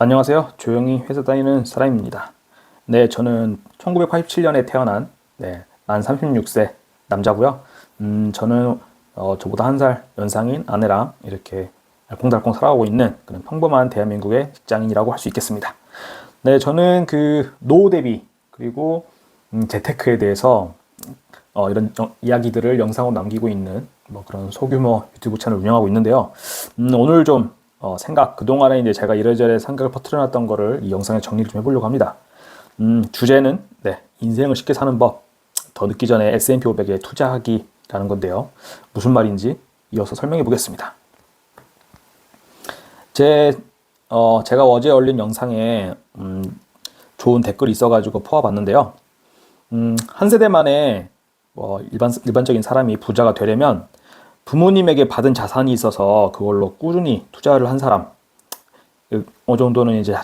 안녕하세요. 조용히 회사 다니는 사람입니다. 네, 저는 1987년에 태어난 만 36세 남자고요. 저는 저보다 한 살 연상인 아내랑 이렇게 알콩달콩 살아가고 있는 그런 평범한 대한민국의 직장인이라고 할 수 있겠습니다. 네, 저는 그 노후 대비 그리고 재테크에 대해서 이런 이야기들을 영상으로 남기고 있는 뭐 그런 소규모 유튜브 채널을 운영하고 있는데요. 오늘 좀 생각, 그동안에 이제 제가 이래저래 생각을 퍼뜨려놨던 거를 이 영상에 정리를 좀 해보려고 합니다. 주제는, 인생을 쉽게 사는 법, 더 늦기 전에 S&P 500에 투자하기라는 건데요. 무슨 말인지 이어서 설명해 보겠습니다. 제가 어제 올린 영상에, 좋은 댓글이 있어가지고 퍼와봤는데요. 한 세대 만에, 일반적인 사람이 부자가 되려면 부모님에게 받은 자산이 있어서 그걸로 꾸준히 투자를 한 사람, 어느 정도는 이제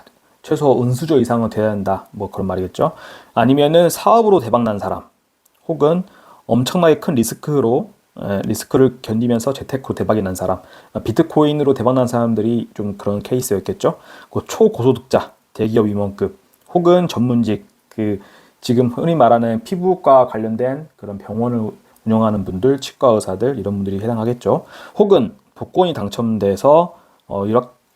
최소 은수저 이상은 돼야 한다, 뭐 그런 말이겠죠. 아니면은 사업으로 대박난 사람, 혹은 엄청나게 큰 리스크를 견디면서 재테크로 대박이 난 사람, 비트코인으로 대박난 사람들이 좀 그런 케이스였겠죠. 그 초고소득자, 대기업 임원급, 혹은 전문직, 지금 흔히 말하는 피부과 관련된 그런 병원을 운영하는 분들, 치과 의사들, 이런 분들이 해당하겠죠. 혹은 복권이 당첨돼서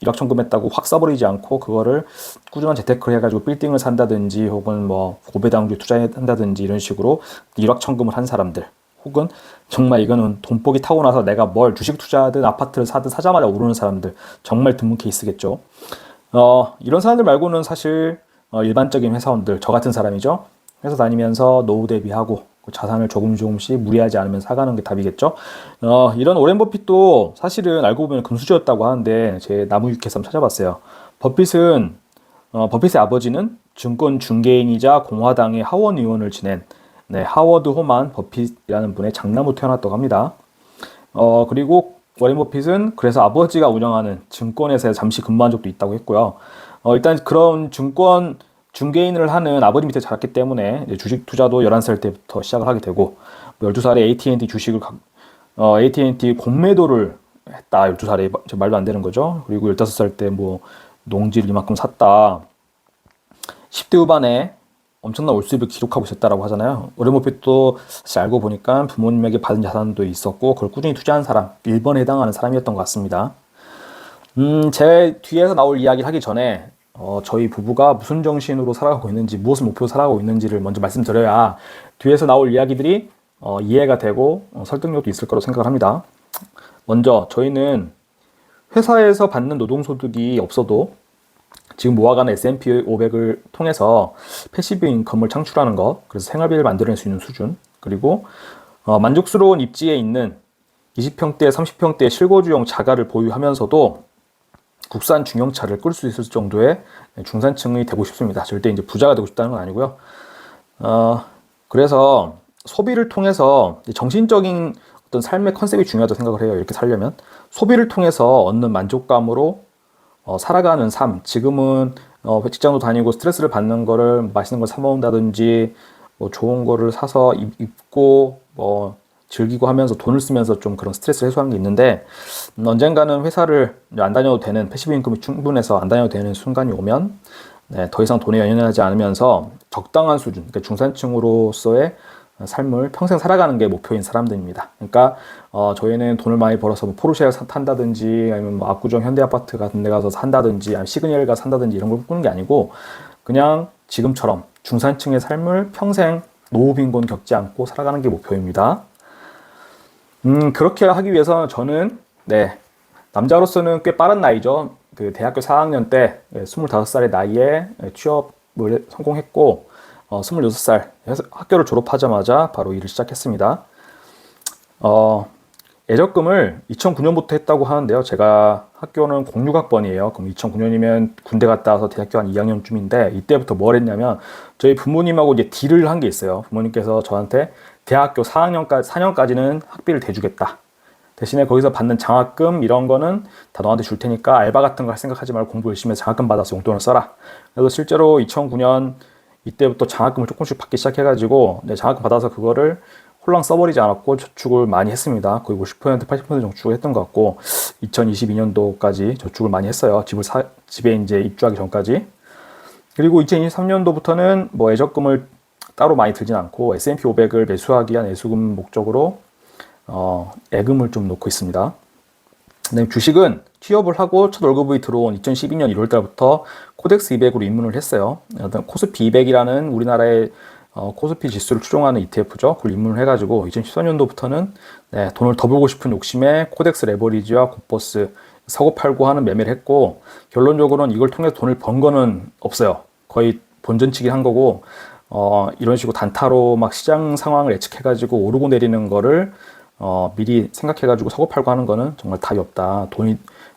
일확천금했다고 확 써버리지 않고 그거를 꾸준한 재테크를 해가지고 빌딩을 산다든지, 혹은 뭐 고배당주 투자한다든지 이런 식으로 일확천금을 한 사람들, 혹은 정말 이거는 돈복이 타고 나서 내가 뭘 주식 투자하든 아파트를 사든 사자마자 오르는 사람들, 정말 드문 케이스겠죠. 이런 사람들 말고는 사실 일반적인 회사원들, 저 같은 사람이죠. 회사 다니면서 노후 대비하고 자산을 조금씩 무리하지 않으면 사가는 게 답이겠죠. 이런 오렌 버핏도 사실은 알고 보면 금수저였다고 하는데, 제 나무위키에서 한번 찾아봤어요. 버핏의 아버지는 증권 중개인이자 공화당의 하원 의원을 지낸 하워드 호만 버핏이라는 분의 장남으로 태어났다고 합니다. 그리고 워렌 버핏은 그래서 아버지가 운영하는 증권회사에 잠시 근무한 적도 있다고 했고요. 일단 그런 증권 중개인을 하는 아버지 밑에 자랐기 때문에 주식 투자도 11살 때부터 시작을 하게 되고, 12살에 AT&T 공매도를 했다. 12살에 말도 안 되는 거죠. 그리고 15살 때 뭐 농지를 이만큼 샀다. 10대 후반에 엄청난 올수입을 기록하고 있었다라고 하잖아요. 워렌 버핏도 사실 알고 보니까 부모님에게 받은 자산도 있었고 그걸 꾸준히 투자한 사람, 1번에 해당하는 사람이었던 것 같습니다. 제 뒤에서 나올 이야기를 하기 전에 저희 부부가 무슨 정신으로 살아가고 있는지, 무엇을 목표로 살아가고 있는지를 먼저 말씀드려야 뒤에서 나올 이야기들이 이해가 되고 설득력도 있을 거라고 생각을 합니다. 먼저 저희는 회사에서 받는 노동소득이 없어도 지금 모아가는 S&P 500을 통해서 패시브 인컴을 창출하는 것, 그래서 생활비를 만들어낼 수 있는 수준, 그리고 만족스러운 입지에 있는 20평대, 30평대 실거주용 자가를 보유하면서도 국산 중형차를 끌 수 있을 정도의 중산층이 되고 싶습니다. 절대 이제 부자가 되고 싶다는 건 아니고요. 그래서 소비를 통해서 정신적인 어떤 삶의 컨셉이 중요하다고 생각을 해요. 이렇게 살려면 소비를 통해서 얻는 만족감으로 살아가는 삶. 지금은 직장도 다니고 스트레스를 받는 거를 맛있는 걸 사 먹는다든지, 뭐 좋은 거를 사서 입고 뭐 즐기고 하면서 돈을 쓰면서 좀 그런 스트레스를 해소하는 게 있는데, 언젠가는 회사를 안 다녀도 되는, 패시브 인컴이 충분해서 안 다녀도 되는 순간이 오면 더 이상 돈에 연연하지 않으면서 적당한 수준, 그러니까 중산층으로서의 삶을 평생 살아가는 게 목표인 사람들입니다. 그러니까 저희는 돈을 많이 벌어서 뭐 포르쉐를 탄다든지, 아니면 뭐 압구정 현대아파트 같은 데 가서 산다든지, 아니면 시그니엘 가서 산다든지 이런 걸 꿈꾸는 게 아니고, 그냥 지금처럼 중산층의 삶을 평생 노후 빈곤 겪지 않고 살아가는 게 목표입니다. 그렇게 하기 위해서 저는 남자로서는 꽤 빠른 나이죠. 그 대학교 4학년 때 25살의 나이에 취업을 성공했고, 26살 학교를 졸업하자마자 바로 일을 시작했습니다. 예적금을 2009년부터 했다고 하는데요. 제가 학교는 06학번이에요. 그럼 2009년이면 군대 갔다 와서 대학교 한 2학년쯤인데, 이때부터 뭘 했냐면 저희 부모님하고 이제 딜을 한 게 있어요. 부모님께서 저한테 대학교 4년까지는 학비를 대주겠다. 대신에 거기서 받는 장학금 이런 거는 다 너한테 줄 테니까 알바 같은 거 할 생각하지 말고 공부 열심히 해서 장학금 받아서 용돈을 써라. 그래서 실제로 2009년 이때부터 장학금을 조금씩 받기 시작해가지고 장학금 받아서 그거를 홀랑 써버리지 않았고 저축을 많이 했습니다. 거의 50% 80% 저축을 했던 것 같고 2022년도까지 저축을 많이 했어요. 집에 이제 입주하기 전까지. 그리고 2023년도부터는 뭐 예적금을 따로 많이 들진 않고 S&P 500을 매수하기 위한 예수금 목적으로 예금을 좀 놓고 있습니다. 그다음에 주식은 취업을 하고 첫 월급이 들어온 2012년 1월 달부터 코덱스 200으로 입문을 했어요. 코스피 200이라는 우리나라의 코스피 지수를 추종하는 ETF죠. 그걸 입문을 해가지고 2014년도부터는 돈을 더 벌고 싶은 욕심에 코덱스 레버리지와 곱버스 사고 팔고 하는 매매를 했고, 결론적으로는 이걸 통해서 돈을 번 거는 없어요. 거의 본전치기 한 거고, 이런 식으로 단타로 막 시장 상황을 예측해가지고 오르고 내리는 거를 미리 생각해가지고 사고 팔고 하는 거는 정말 답이 없다.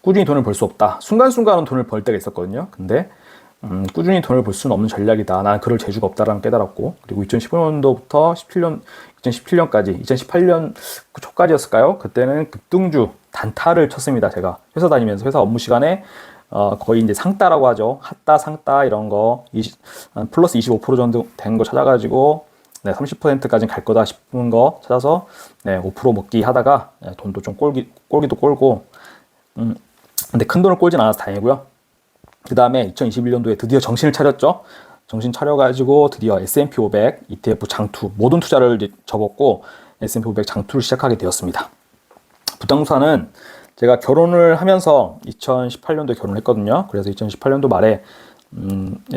꾸준히 돈을 벌 수 없다. 순간순간은 돈을 벌 때가 있었거든요. 근데 꾸준히 돈을 벌 수는 없는 전략이다. 난 그럴 재주가 없다라는 깨달았고, 그리고 2015년도부터 2017년까지 2018년 초까지였을까요? 그때는 급등주 단타를 쳤습니다. 제가 회사 다니면서 회사 업무 시간에 거의 이제 상따라고 하죠. 핫따 상따 이런 거 플러스 25% 정도 된 거 찾아가지고 30%까지 갈 거다 싶은 거 찾아서 5% 먹기 하다가 돈도 좀 꼴기도 꼴고, 근데 큰 돈을 꼴진 않아서 다행이고요. 그 다음에 2021년도에 드디어 정신을 차렸죠. 정신 차려가지고 드디어 S&P 500 ETF 장투 모든 투자를 이제 접었고 S&P 500 장투를 시작하게 되었습니다. 부동산은 제가 결혼을 하면서 2018년도에 결혼을 했거든요. 그래서 2018년도 말에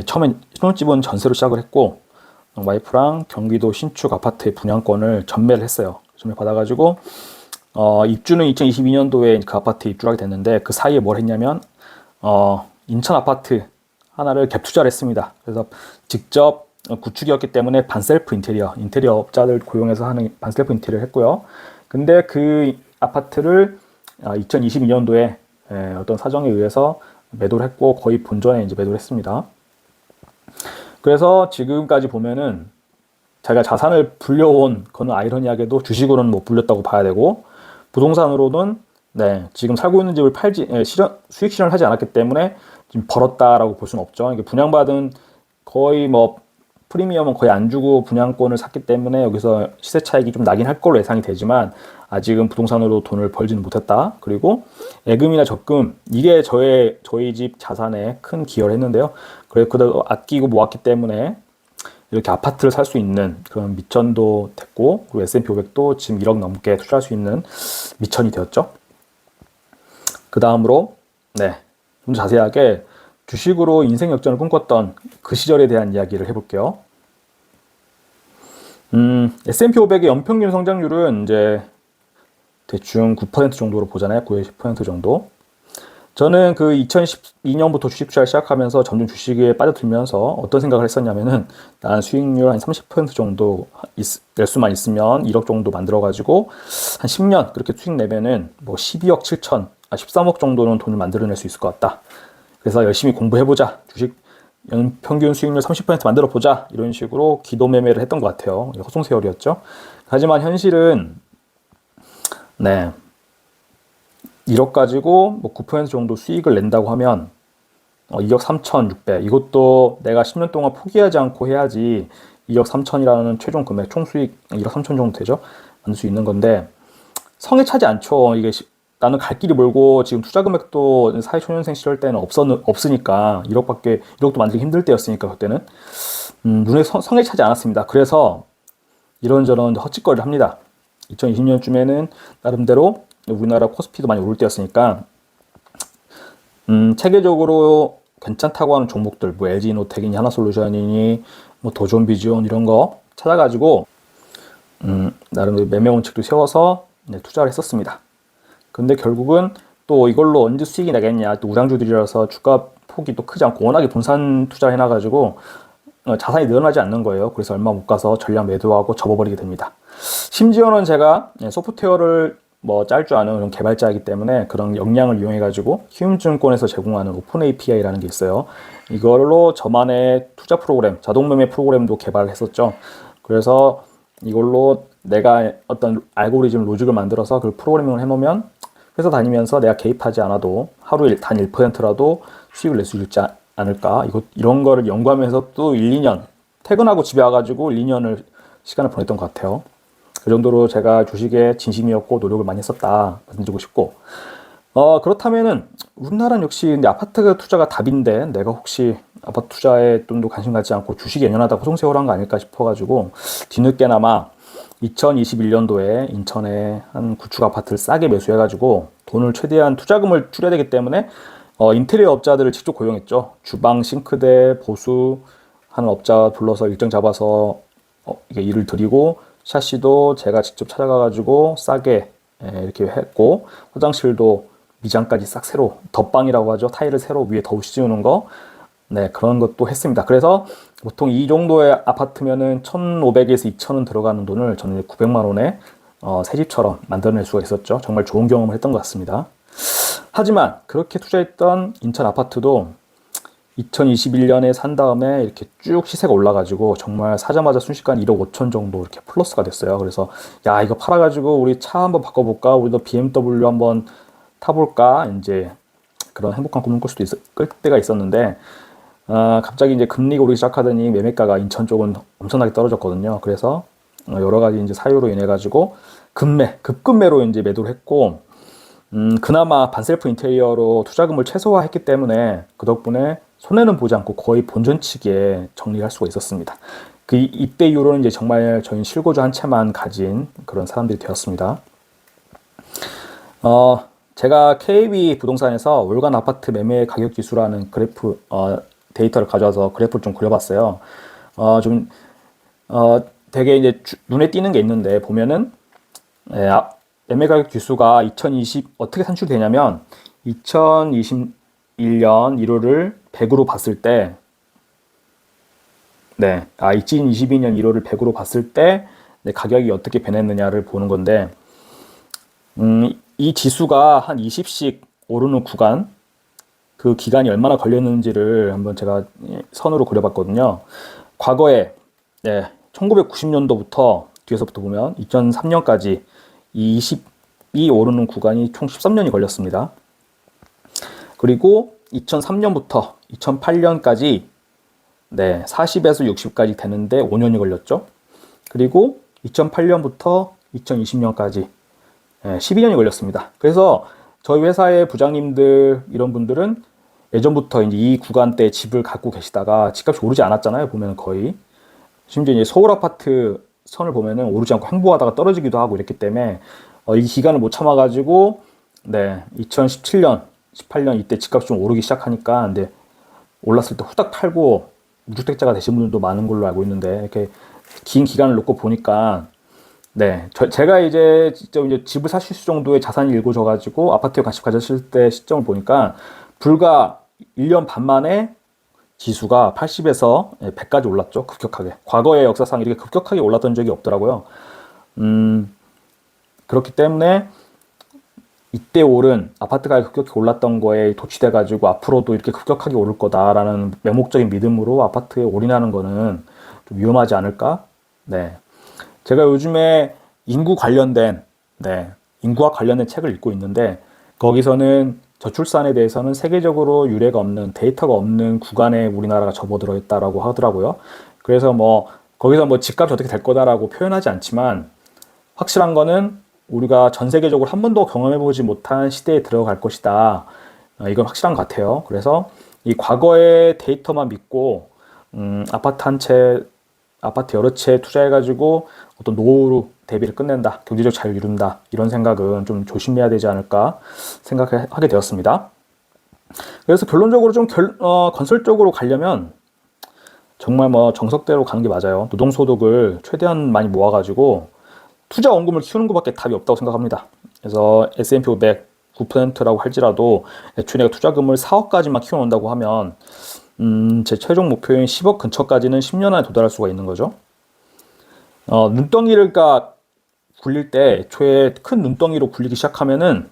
처음엔 신혼집은 전세로 시작을 했고, 와이프랑 경기도 신축 아파트의 분양권을 전매를 했어요. 전매 받아가지고 입주는 2022년도에 그 아파트에 입주를 하게 됐는데, 그 사이에 뭘 했냐면 인천 아파트 하나를 갭 투자를 했습니다. 그래서 직접 구축이었기 때문에 반셀프 인테리어 업자들 고용해서 하는 반셀프 인테리어를 했고요. 근데 그 아파트를 2022년도에 어떤 사정에 의해서 매도를 했고, 거의 본전에 이제 매도를 했습니다. 그래서 지금까지 보면은 자기가 자산을 불려온, 그거는 아이러니하게도 주식으로는 못 불렸다고 봐야 되고, 부동산으로는 지금 살고 있는 집을 수익 실현을 하지 않았기 때문에 지금 벌었다라고 볼 수는 없죠. 이게 분양받은 거의 뭐 프리미엄은 거의 안 주고 분양권을 샀기 때문에 여기서 시세 차익이 좀 나긴 할 걸로 예상이 되지만, 아직은 부동산으로 돈을 벌지는 못했다. 그리고 예금이나 적금, 이게 저희 집 자산에 큰 기여를 했는데요. 그래도 아끼고 모았기 때문에 이렇게 아파트를 살 수 있는 그런 미천도 됐고, 그리고 S&P 500도 지금 1억 넘게 투자할 수 있는 미천이 되었죠. 그 다음으로 좀 자세하게 주식으로 인생 역전을 꿈꿨던 그 시절에 대한 이야기를 해볼게요. S&P 500의 연평균 성장률은 이제 대충 9% 정도로 보잖아요. 9에서 10% 정도. 저는 그 2012년부터 주식 투자를 시작하면서 점점 주식에 빠져들면서 어떤 생각을 했었냐면은, 난 수익률 한 30% 정도 낼 수만 있으면 1억 정도 만들어가지고 한 10년 그렇게 수익 내면은 뭐 12억 7천, 13억 정도는 돈을 만들어낼 수 있을 것 같다. 그래서 열심히 공부해보자. 주식 연평균 수익률 30% 만들어보자. 이런 식으로 기도 매매를 했던 것 같아요. 허송세월이었죠. 하지만 현실은 1억 가지고 뭐 9% 정도 수익을 낸다고 하면 2억 3,600, 이것도 내가 10년 동안 포기하지 않고 해야지 2억 3천이라는 최종 금액, 총 수익 1억 3천 정도 되죠? 만들 수 있는 건데, 성에 차지 않죠. 이게 나는 갈 길이 멀고, 지금 투자 금액도 사회초년생 시절 때는 없으니까 1억도 만들기 힘들 때였으니까, 그때는 눈에 성에 차지 않았습니다. 그래서 이런저런 헛짓거리를 합니다. 2020년쯤에는 나름대로 우리나라 코스피도 많이 오를 때였으니까 체계적으로 괜찮다고 하는 종목들, 뭐 LG노텍이니 하나솔루션이니 뭐 도존비전 이런 거 찾아가지고 나름대로 매매 원칙도 세워서 투자를 했었습니다. 근데 결국은 또 이걸로 언제 수익이 나겠냐, 또 우량주들이라서 주가 폭이 또 크지 않고 워낙에 분산 투자를 해놔가지고 자산이 늘어나지 않는 거예요. 그래서 얼마 못 가서 전량 매도하고 접어버리게 됩니다. 심지어는 제가 소프트웨어를 뭐 짤 줄 아는 그런 개발자이기 때문에 그런 역량을 이용해가지고 키움증권에서 제공하는 오픈 API라는 게 있어요. 이걸로 저만의 투자 프로그램, 자동 매매 프로그램도 개발을 했었죠. 그래서 이걸로 내가 어떤 알고리즘 로직을 만들어서 그 프로그래밍을 해놓으면 회사 다니면서 내가 개입하지 않아도 하루에 단 1%라도 수익을 낼 수 있지 않을까. 이런 거를 연구하면서 또 1, 2년 퇴근하고 집에 와가지고 1, 2년을 시간을 보냈던 것 같아요. 그 정도로 제가 주식에 진심이었고 노력을 많이 했었다 말씀드리고 싶고, 그렇다면은 우리나라는 역시 근데 아파트 투자가 답인데 내가 혹시 아파트 투자에 좀 더 관심 갖지 않고 주식에 연연하다가 호송세월한 거 아닐까 싶어가지고 뒤늦게나마 2021년도에 인천에 한 구축 아파트를 싸게 매수해가지고 돈을 최대한 투자금을 줄여야 되기 때문에 인테리어 업자들을 직접 고용했죠. 주방, 싱크대, 보수 하는 업자 불러서 일정 잡아서 이게 일을 드리고, 샤시도 제가 직접 찾아가가지고 싸게 이렇게 했고, 화장실도 미장까지 싹 새로, 덧방이라고 하죠. 타일을 새로 위에 더 씌우는 거, 네, 그런 것도 했습니다. 그래서 보통 이 정도의 아파트면은 1,500에서 2,000원 들어가는 돈을 저는 900만 원에 새 집처럼 만들어낼 수가 있었죠. 정말 좋은 경험을 했던 것 같습니다. 하지만 그렇게 투자했던 인천 아파트도 2021년에 산 다음에 이렇게 쭉 시세가 올라가지고 정말 사자마자 순식간 1억 5천 정도 이렇게 플러스가 됐어요. 그래서 야, 이거 팔아가지고 우리 차 한번 바꿔볼까? 우리도 BMW 한번 타볼까? 이제 그런 행복한 꿈을 꿀 때가 있었는데, 갑자기 이제 금리가 오르기 시작하더니 매매가가 인천 쪽은 엄청나게 떨어졌거든요. 그래서 여러 가지 이제 사유로 인해 가지고 급매로 이제 매도를 했고, 그나마 반셀프 인테리어로 투자금을 최소화했기 때문에 그 덕분에 손해는 보지 않고 거의 본전치기에 정리할 수가 있었습니다. 이때 이후로는 이제 정말 저희 실거주 한 채만 가진 그런 사람들이 되었습니다. 제가 KB 부동산에서 월간 아파트 매매 가격 지수라는 그래프, 데이터를 가져와서 그래프를 좀 그려봤어요. 되게 이제 눈에 띄는 게 있는데, 보면은, 매매 가격 지수가 어떻게 산출되냐면, 2021년 1월을 100으로 봤을 때, 2022년 1월을 100으로 봤을 때, 가격이 어떻게 변했느냐를 보는 건데, 이 지수가 한 20씩 오르는 구간, 그 기간이 얼마나 걸렸는지를 한번 제가 선으로 그려봤거든요. 과거에 1990년도부터 뒤에서부터 보면 2003년까지 이 20이 오르는 구간이 총 13년이 걸렸습니다. 그리고 2003년부터 2008년까지 40에서 60까지 되는데 5년이 걸렸죠. 그리고 2008년부터 2020년까지 12년이 걸렸습니다. 그래서 저희 회사의 부장님들 이런 분들은 예전부터 이제 이 구간대 집을 갖고 계시다가 집값이 오르지 않았잖아요. 보면 거의, 심지어 이제 서울 아파트 선을 보면은 오르지 않고 횡보하다가 떨어지기도 하고 이랬기 때문에 이 기간을 못 참아가지고 2017년, 18년 이때 집값이 좀 오르기 시작하니까 근데 올랐을 때 후딱 팔고 무주택자가 되신 분들도 많은 걸로 알고 있는데, 이렇게 긴 기간을 놓고 보니까 제가 이제 직접 이제 집을 사실 수 정도의 자산이 일궈져가지고 아파트에 관심 가졌을 때 시점을 보니까 불과 1년 반 만에 지수가 80에서 100까지 올랐죠. 급격하게. 과거의 역사상 이렇게 급격하게 올랐던 적이 없더라고요. 그렇기 때문에 이때 오른 아파트 가격이 급격히 올랐던 거에 도취돼가지고 앞으로도 이렇게 급격하게 오를 거다라는 맹목적인 믿음으로 아파트에 올인하는 거는 좀 위험하지 않을까? 제가 요즘에 인구와 관련된 책을 읽고 있는데, 거기서는 저출산에 대해서는 세계적으로 유례가 없는, 데이터가 없는 구간에 우리나라가 접어들어 있다라고 하더라고요. 그래서 거기서 집값이 어떻게 될 거다라고 표현하지 않지만, 확실한 거는 우리가 전 세계적으로 한 번도 경험해보지 못한 시대에 들어갈 것이다. 이건 확실한 것 같아요. 그래서 이 과거의 데이터만 믿고, 아파트 여러 채 투자해가지고 어떤 노후로 대비를 끝낸다, 경제적 자유를 이룬다, 이런 생각은 좀 조심해야 되지 않을까 생각하게 되었습니다. 그래서 결론적으로 좀 건설적으로 가려면 정말 정석대로 가는 게 맞아요. 노동소득을 최대한 많이 모아가지고 투자 원금을 키우는 것밖에 답이 없다고 생각합니다. 그래서 S&P 500 9%라고 할지라도 애초에 내가 투자금을 4억까지만 키워놓는다고 하면 제 최종 목표인 10억 근처까지는 10년 안에 도달할 수가 있는 거죠. 눈덩이가 굴릴 때 애초에 큰 눈덩이로 굴리기 시작하면은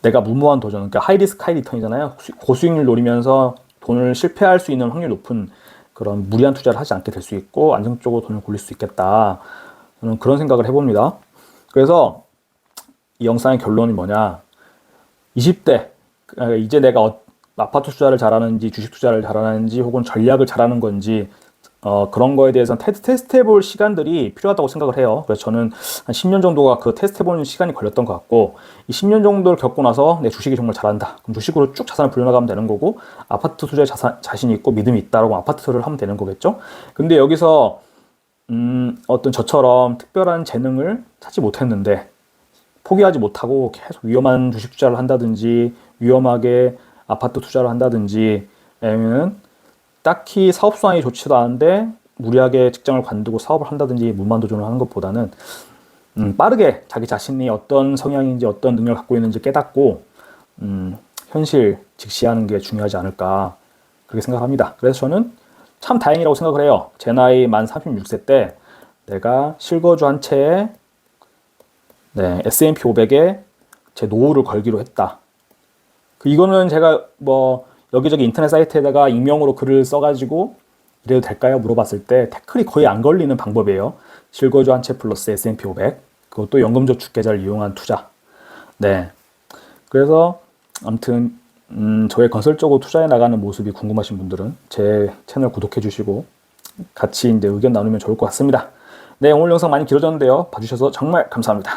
내가 무모한 도전, 그러니까 하이리스크 하이리턴이잖아요. 고수익률 노리면서 돈을 실패할 수 있는 확률이 높은 그런 무리한 투자를 하지 않게 될 수 있고 안정적으로 돈을 굴릴 수 있겠다. 저는 그런 생각을 해봅니다. 그래서 이 영상의 결론이 뭐냐, 20대 이제 내가 아파트 투자를 잘하는지 주식 투자를 잘하는지 혹은 전략을 잘하는 건지 그런 거에 대해서 테스트 해볼 시간들이 필요하다고 생각을 해요. 그래서 저는 한 10년 정도가 그 테스트 해보는 시간이 걸렸던 것 같고, 이 10년 정도를 겪고 나서 내 주식이 정말 잘한다. 그럼 주식으로 쭉 자산을 불려나가면 되는 거고, 아파트 투자에 자신이 있고 믿음이 있다라고 아파트 투자를 하면 되는 거겠죠? 근데 여기서, 어떤 저처럼 특별한 재능을 찾지 못했는데, 포기하지 못하고 계속 위험한 주식 투자를 한다든지, 위험하게 아파트 투자를 한다든지, 아니면 딱히 사업 수완이 좋지도 않은데 무리하게 직장을 관두고 사업을 한다든지 무만도전을 하는 것보다는 빠르게 자기 자신이 어떤 성향인지 어떤 능력을 갖고 있는지 깨닫고 현실 직시하는 게 중요하지 않을까 그렇게 생각합니다. 그래서 저는 참 다행이라고 생각을 해요. 제 나이 만 36세 때 내가 실거주 한 채에 S&P 500에 제 노후를 걸기로 했다. 이거는 제가 뭐 여기저기 인터넷 사이트에다가 익명으로 글을 써가지고 이래도 될까요? 물어봤을 때 태클이 거의 안 걸리는 방법이에요. 실거주 한 채 플러스 S&P 500. 그것도 연금저축 계좌를 이용한 투자. 네. 그래서 아무튼 저의 건설적으로 투자해 나가는 모습이 궁금하신 분들은 제 채널 구독해 주시고 같이 이제 의견 나누면 좋을 것 같습니다. 네, 오늘 영상 많이 길어졌는데요. 봐주셔서 정말 감사합니다.